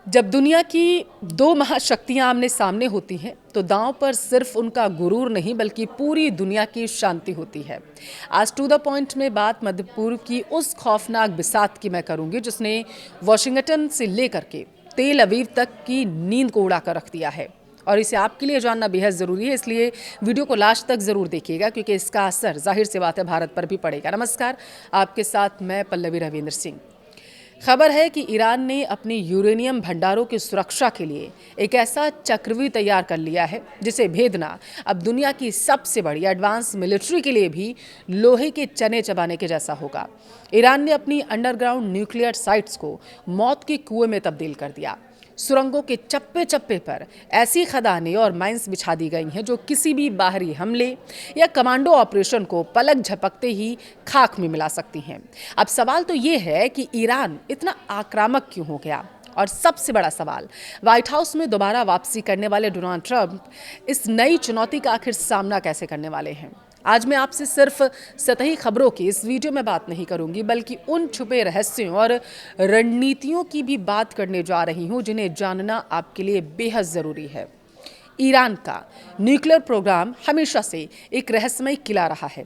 जब दुनिया की दो महाशक्तियां आमने सामने होती हैं तो दांव पर सिर्फ उनका गुरूर नहीं बल्कि पूरी दुनिया की शांति होती है। आज टू द पॉइंट में बात मध्य पूर्व की उस खौफनाक बिसात की मैं करूंगी जिसने वॉशिंगटन से लेकर के तेल अवीव तक की नींद को उड़ाकर रख दिया है। और इसे आपके लिए जानना बेहद ज़रूरी है, इसलिए वीडियो को लास्ट तक ज़रूर देखिएगा क्योंकि इसका असर जाहिर सी बात है भारत पर भी पड़ेगा। नमस्कार, आपके साथ मैं पल्लवी रविंद्र सिंह। खबर है कि ईरान ने अपनी यूरेनियम भंडारों की सुरक्षा के लिए एक ऐसा चक्रव्यूह तैयार कर लिया है जिसे भेदना अब दुनिया की सबसे बड़ी एडवांस मिलिट्री के लिए भी लोहे के चने चबाने के जैसा होगा। ईरान ने अपनी अंडरग्राउंड न्यूक्लियर साइट्स को मौत के कुएं में तब्दील कर दिया। सुरंगों के चप्पे चप्पे पर ऐसी खदानें और माइंस बिछा दी गई हैं जो किसी भी बाहरी हमले या कमांडो ऑपरेशन को पलक झपकते ही खाक में मिला सकती हैं। अब सवाल तो ये है कि ईरान इतना आक्रामक क्यों हो गया, और सबसे बड़ा सवाल, व्हाइट हाउस में दोबारा वापसी करने वाले डोनाल्ड ट्रंप इस नई चुनौती का आखिर सामना कैसे करने वाले हैं। आज मैं आपसे सिर्फ सतही खबरों की इस वीडियो में बात नहीं करूंगी बल्कि उन छुपे रहस्यों और रणनीतियों की भी बात करने जा रही हूं जिन्हें जानना आपके लिए बेहद ज़रूरी है। ईरान का न्यूक्लियर प्रोग्राम हमेशा से एक रहस्यमय किला रहा है।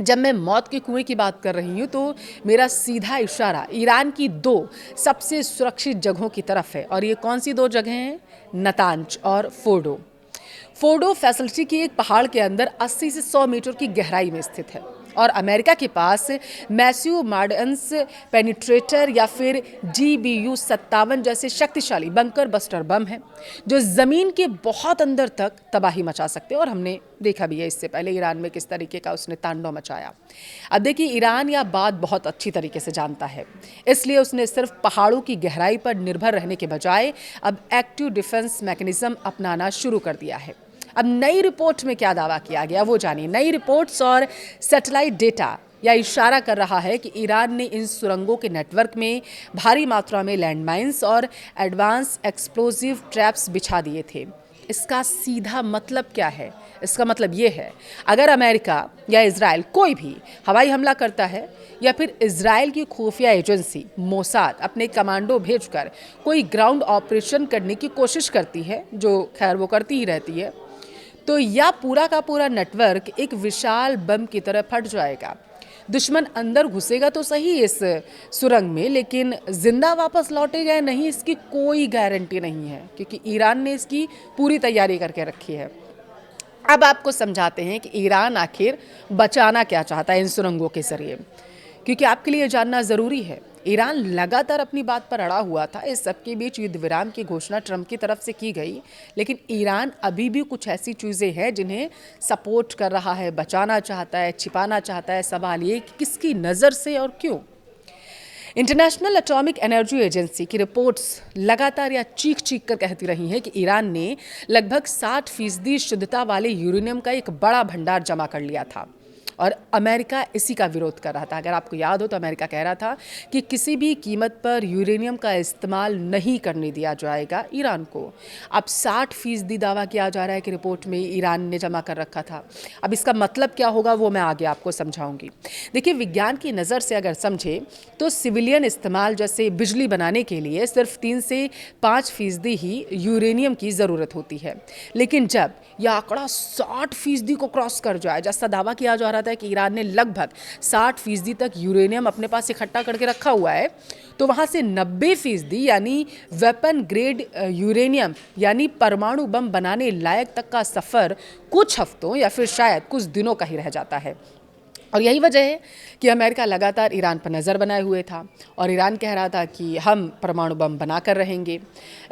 जब मैं मौत के कुएं की बात कर रही हूं तो मेरा सीधा इशारा ईरान की दो सबसे सुरक्षित जगहों की तरफ है। और ये कौन सी दो जगहें हैं? नतांज और फोर्डो। फोर्डो फैसिलिटी की एक पहाड़ के अंदर 80 से 100 मीटर की गहराई में स्थित है और अमेरिका के पास मैसिव मार्डेंस पेनिट्रेटर या फिर GBU-57 जैसे शक्तिशाली बंकर बस्टर बम है जो ज़मीन के बहुत अंदर तक तबाही मचा सकते हैं। और हमने देखा भी है इससे पहले ईरान में किस तरीके का उसने तांडव मचाया। अब देखिए, ईरान यह बात बहुत अच्छी तरीके से जानता है, इसलिए उसने सिर्फ पहाड़ों की गहराई पर निर्भर रहने के बजाय अब एक्टिव डिफेंस मैकेनिज्म अपनाना शुरू कर दिया है। अब नई रिपोर्ट में क्या दावा किया गया वो जानिए। नई रिपोर्ट्स और सैटेलाइट डेटा यह इशारा कर रहा है कि ईरान ने इन सुरंगों के नेटवर्क में भारी मात्रा में लैंडमाइंस और एडवांस एक्सप्लोजिव ट्रैप्स बिछा दिए थे। इसका सीधा मतलब क्या है? इसका मतलब ये है, अगर अमेरिका या इजराइल कोई भी हवाई हमला करता है या फिर इजराइल की खुफिया एजेंसी मोसाद अपने कमांडो भेजकर कोई ग्राउंड ऑपरेशन करने की कोशिश करती है, जो खैर वो करती ही रहती है, तो यह पूरा का पूरा नेटवर्क एक विशाल बम की तरह फट जाएगा। दुश्मन अंदर घुसेगा तो सही इस सुरंग में, लेकिन जिंदा वापस लौटेगा या नहीं इसकी कोई गारंटी नहीं है क्योंकि ईरान ने इसकी पूरी तैयारी करके रखी है। अब आपको समझाते हैं कि ईरान आखिर बचाना क्या चाहता है इन सुरंगों के जरिए, क्योंकि आपके लिए जानना ज़रूरी है। ईरान लगातार अपनी बात पर अड़ा हुआ था। इस सबके बीच युद्ध विराम की घोषणा ट्रंप की तरफ से की गई, लेकिन ईरान अभी भी कुछ ऐसी चीज़ें हैं जिन्हें सपोर्ट कर रहा है, बचाना चाहता है, छिपाना चाहता है। सवाल ये कि किसकी नज़र से और क्यों। इंटरनेशनल एटॉमिक एनर्जी एजेंसी की रिपोर्ट्स लगातार या चीख चीख कर कहती रही हैं कि ईरान ने लगभग 60% शुद्धता वाले यूरेनियम का एक बड़ा भंडार जमा कर लिया था और अमेरिका इसी का विरोध कर रहा था। अगर आपको याद हो तो अमेरिका कह रहा था कि किसी भी कीमत पर यूरेनियम का इस्तेमाल नहीं करने दिया जाएगा ईरान को। अब 60% दावा किया जा रहा है कि रिपोर्ट में ईरान ने जमा कर रखा था। अब इसका मतलब क्या होगा वो मैं आगे आपको समझाऊंगी। देखिए, विज्ञान की नज़र से अगर समझे तो सिविलियन इस्तेमाल जैसे बिजली बनाने के लिए सिर्फ 3 से 5% ही यूरेनियम की ज़रूरत होती है, लेकिन जब यह आंकड़ा 60% को क्रॉस कर जाए, जैसा दावा किया जा रहा था कि ईरान ने लगभग 60% तक यूरेनियम अपने पास इकट्ठा करके रखा हुआ है, तो वहाँ से 90% यानी वेपन ग्रेड यूरेनियम यानी परमाणु बम बनाने लायक तक का सफ़र कुछ हफ्तों या फिर शायद कुछ दिनों का ही रह जाता है। और यही वजह है कि अमेरिका लगातार ईरान पर नज़र बनाए हुए था और ईरान कह रहा था कि हम परमाणु बम बना कर रहेंगे।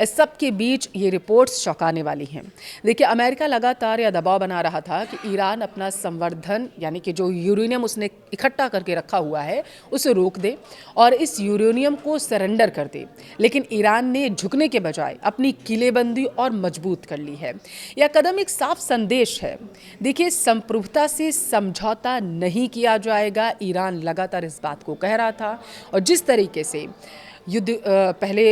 इस सब के बीच ये रिपोर्ट्स चौंकाने वाली हैं। देखिए, अमेरिका लगातार यह दबाव बना रहा था कि ईरान अपना संवर्धन यानी कि जो यूरेनियम उसने इकट्ठा करके रखा हुआ है उसे रोक दे और इस यूरेनियम को सरेंडर कर दे, लेकिन ईरान ने झुकने के बजाय अपनी किलेबंदी और मजबूत कर ली है। यह कदम एक साफ संदेश है। देखिए, संप्रभुता से समझौता नहीं किया जाएगा, ईरान लगातार इस बात को कह रहा था। और जिस तरीके से युद्ध पहले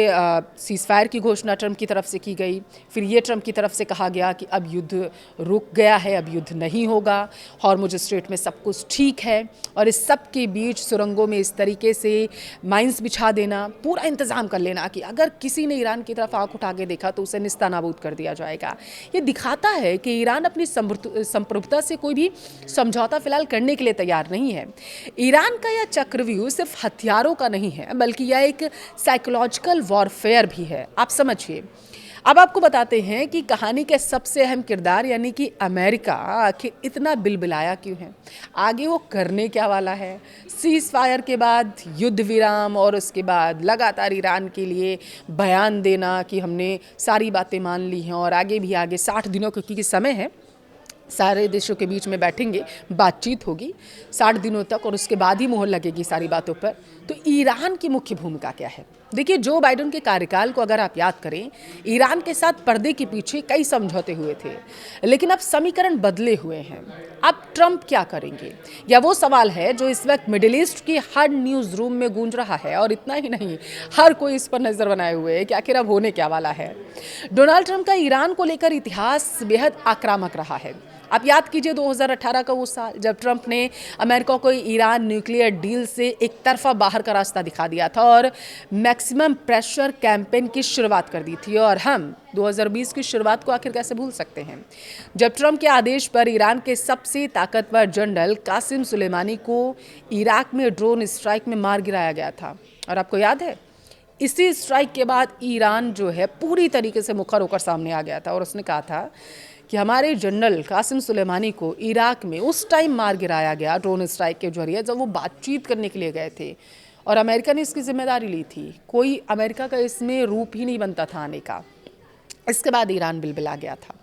सीज़ फायर की घोषणा ट्रंप की तरफ से की गई, फिर ये ट्रंप की तरफ से कहा गया कि अब युद्ध रुक गया है, अब युद्ध नहीं होगा, हॉर्मुज स्ट्रेट में सब कुछ ठीक है। और इस सब के बीच सुरंगों में इस तरीके से माइंस बिछा देना, पूरा इंतज़ाम कर लेना कि अगर किसी ने ईरान की तरफ आँख उठा के देखा तो उसे निस्तानाबूद कर दिया जाएगा। ये दिखाता है कि ईरान अपनी संप्रभुता से कोई भी समझौता फिलहाल करने के लिए तैयार नहीं है। ईरान का यह चक्रव्यूह सिर्फ हथियारों का नहीं है, बल्कि यह एक साइकोलॉजिकल वॉरफेयर भी है। आप समझिए। अब आपको बताते हैं कि कहानी के सबसे अहम किरदार यानी कि अमेरिका आखिर इतना बिलबिलाया क्यों है, आगे वो करने क्या वाला है। सीज़ फायर के बाद युद्ध विराम और उसके बाद लगातार ईरान के लिए बयान देना कि हमने सारी बातें मान ली हैं और आगे भी आगे 60 दिनों का क्योंकि समय है, सारे देशों के बीच में बैठेंगे, बातचीत होगी 60 दिनों तक और उसके बाद ही मोहर लगेगी सारी बातों पर। तो ईरान की मुख्य भूमिका क्या है? देखिए, जो बाइडेन के कार्यकाल को अगर आप याद करें, ईरान के साथ पर्दे के पीछे कई समझौते हुए थे, लेकिन अब समीकरण बदले हुए हैं। अब ट्रंप क्या करेंगे, या वो सवाल है जो इस वक्त मिडिल ईस्ट की हर न्यूज़ रूम में गूंज रहा है। और इतना ही नहीं, हर कोई इस पर नज़र बनाए हुए है कि आखिर अब होने क्या वाला है। डोनाल्ड ट्रंप का ईरान को लेकर इतिहास बेहद आक्रामक रहा है। आप याद कीजिए 2018 का वो साल जब ट्रंप ने अमेरिका को ईरान न्यूक्लियर डील से एक तरफा बाहर का रास्ता दिखा दिया था और मैक्सिमम प्रेशर कैंपेन की शुरुआत कर दी थी। और हम 2020 की शुरुआत को आखिर कैसे भूल सकते हैं, जब ट्रंप के आदेश पर ईरान के सबसे ताकतवर जनरल कासिम सुलेमानी को इराक में ड्रोन स्ट्राइक में मार गिराया गया था। और आपको याद है, इसी स्ट्राइक के बाद ईरान जो है पूरी तरीके से मुखर होकर सामने आ गया था और उसने कहा था कि हमारे जनरल कासिम सुलेमानी को इराक में उस टाइम मार गिराया गया ड्रोन स्ट्राइक के जरिए जब वो बातचीत करने के लिए गए थे और अमेरिका ने इसकी जिम्मेदारी ली थी। कोई अमेरिका का इसमें रूप ही नहीं बनता था आने का। इसके बाद ईरान बिलबिला गया था।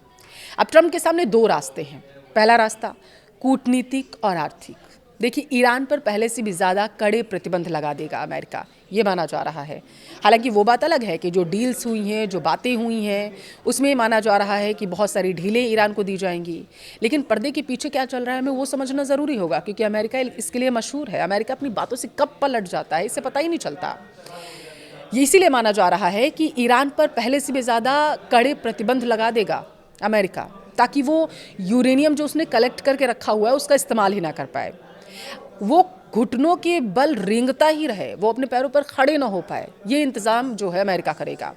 अब ट्रंप के सामने दो रास्ते हैं। पहला रास्ता कूटनीतिक और आर्थिक। देखिए, ईरान पर पहले से भी ज़्यादा कड़े प्रतिबंध लगा देगा अमेरिका, ये माना जा रहा है। हालांकि वो बात अलग है कि जो डील्स हुई हैं, जो बातें हुई हैं, उसमें माना जा रहा है कि बहुत सारी ढीलें ईरान को दी जाएंगी। लेकिन पर्दे के पीछे क्या चल रहा है हमें वो समझना ज़रूरी होगा, क्योंकि अमेरिका इसके लिए मशहूर है। अमेरिका अपनी बातों से कब पलट जाता है इसे पता ही नहीं चलता। ये इसीलिए माना जा रहा है कि ईरान पर पहले से भी ज़्यादा कड़े प्रतिबंध लगा देगा अमेरिका, ताकि वो यूरेनियम जो उसने कलेक्ट करके रखा हुआ है उसका इस्तेमाल ही ना कर पाए, वो घुटनों के बल रेंगता ही रहे, वो अपने पैरों पर खड़े ना हो पाए। ये इंतज़ाम जो है अमेरिका करेगा।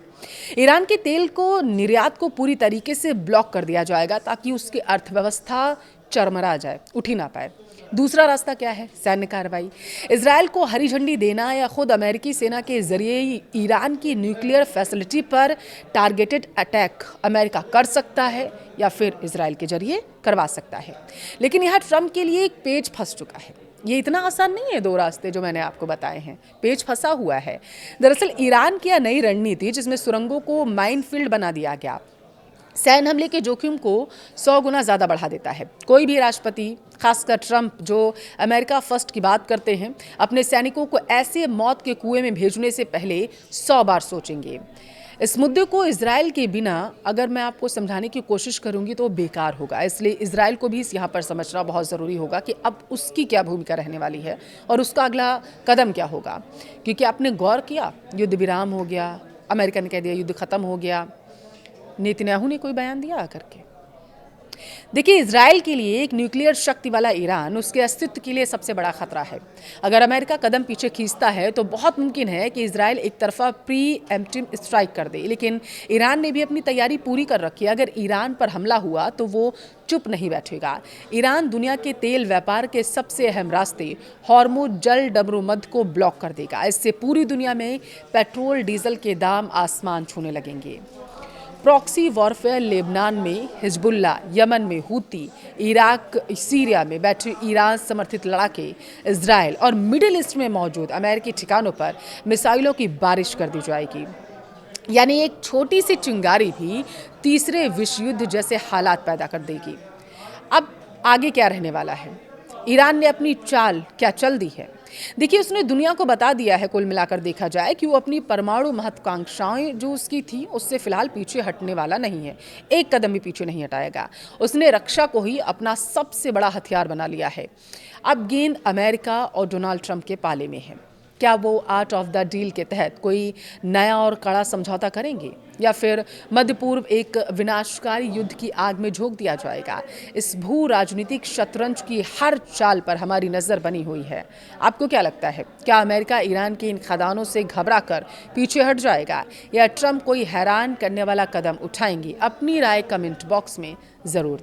ईरान के तेल को निर्यात को पूरी तरीके से ब्लॉक कर दिया जाएगा ताकि उसकी अर्थव्यवस्था चरमरा जाए, उठ ही ना पाए। दूसरा रास्ता क्या है? सैन्य कार्रवाई। इजराइल को हरी झंडी देना या खुद अमेरिकी सेना के जरिए ईरान की न्यूक्लियर फैसिलिटी पर टारगेटेड अटैक अमेरिका कर सकता है या फिर इजराइल के जरिए करवा सकता है। लेकिन यह ट्रंप के लिए एक पेच फंस चुका है। ये इतना आसान नहीं है, दो रास्ते जो मैंने आपको बताए हैं, पेच फंसा हुआ है। दरअसल ईरान की यह नई रणनीति जिसमें सुरंगों को माइनफील्ड बना दिया गया, सैन्य हमले के जोखिम को 100 गुना ज़्यादा बढ़ा देता है। कोई भी राष्ट्रपति, खासकर ट्रंप जो अमेरिका फर्स्ट की बात करते हैं, अपने सैनिकों को ऐसे मौत के कुएं में भेजने से पहले 100 बार सोचेंगे। इस मुद्दे को इजराइल के बिना अगर मैं आपको समझाने की कोशिश करूंगी तो बेकार होगा। इसलिए इजराइल को भी इस यहाँ पर समझना बहुत ज़रूरी होगा कि अब उसकी क्या भूमिका रहने वाली है और उसका अगला कदम क्या होगा। क्योंकि आपने गौर किया, युद्ध विराम हो गया, अमेरिका ने कह दिया युद्ध ख़त्म हो गया, नेतन्याहू ने कोई बयान दिया आकर के। देखिए, इजराइल के लिए एक न्यूक्लियर शक्ति वाला ईरान उसके अस्तित्व के लिए सबसे बड़ा खतरा है। अगर अमेरिका कदम पीछे खींचता है तो बहुत मुमकिन है कि इजराइल एक तरफा प्री एम्प्टिव स्ट्राइक कर दे। लेकिन ईरान ने भी अपनी तैयारी पूरी कर रखी है। अगर ईरान पर हमला हुआ तो वो चुप नहीं बैठेगा। ईरान दुनिया के तेल व्यापार के सबसे अहम रास्ते हॉर्मुज जल डमरूमध्य को ब्लॉक कर देगा। इससे पूरी दुनिया में पेट्रोल डीजल के दाम आसमान छूने लगेंगे। प्रॉक्सी वॉरफेयर लेबनान में हिजबुल्ला, यमन में हूती, इराक सीरिया में बैठे ईरान समर्थित लड़ाके, इजराइल और मिडिल ईस्ट में मौजूद अमेरिकी ठिकानों पर मिसाइलों की बारिश कर दी जाएगी। यानी एक छोटी सी चिंगारी भी तीसरे विश्व युद्ध जैसे हालात पैदा कर देगी। अब आगे क्या रहने वाला है? ईरान ने अपनी चाल क्या चल दी है? देखिए, उसने दुनिया को बता दिया है, कुल मिलाकर देखा जाए, कि वो अपनी परमाणु महत्वाकांक्षाएं जो उसकी थी उससे फिलहाल पीछे हटने वाला नहीं है। एक कदम भी पीछे नहीं हटाएगा। उसने रक्षा को ही अपना सबसे बड़ा हथियार बना लिया है। अब गेंद अमेरिका और डोनाल्ड ट्रंप के पाले में है। क्या वो आर्ट ऑफ द डील के तहत कोई नया और कड़ा समझौता करेंगे या फिर मध्य पूर्व एक विनाशकारी युद्ध की आग में झोंक दिया जाएगा? इस भू राजनीतिक शतरंज की हर चाल पर हमारी नज़र बनी हुई है। आपको क्या लगता है, क्या अमेरिका ईरान के इन खदानों से घबरा कर पीछे हट जाएगा या ट्रंप कोई हैरान करने वाला कदम उठाएंगे? अपनी राय कमेंट बॉक्स में ज़रूर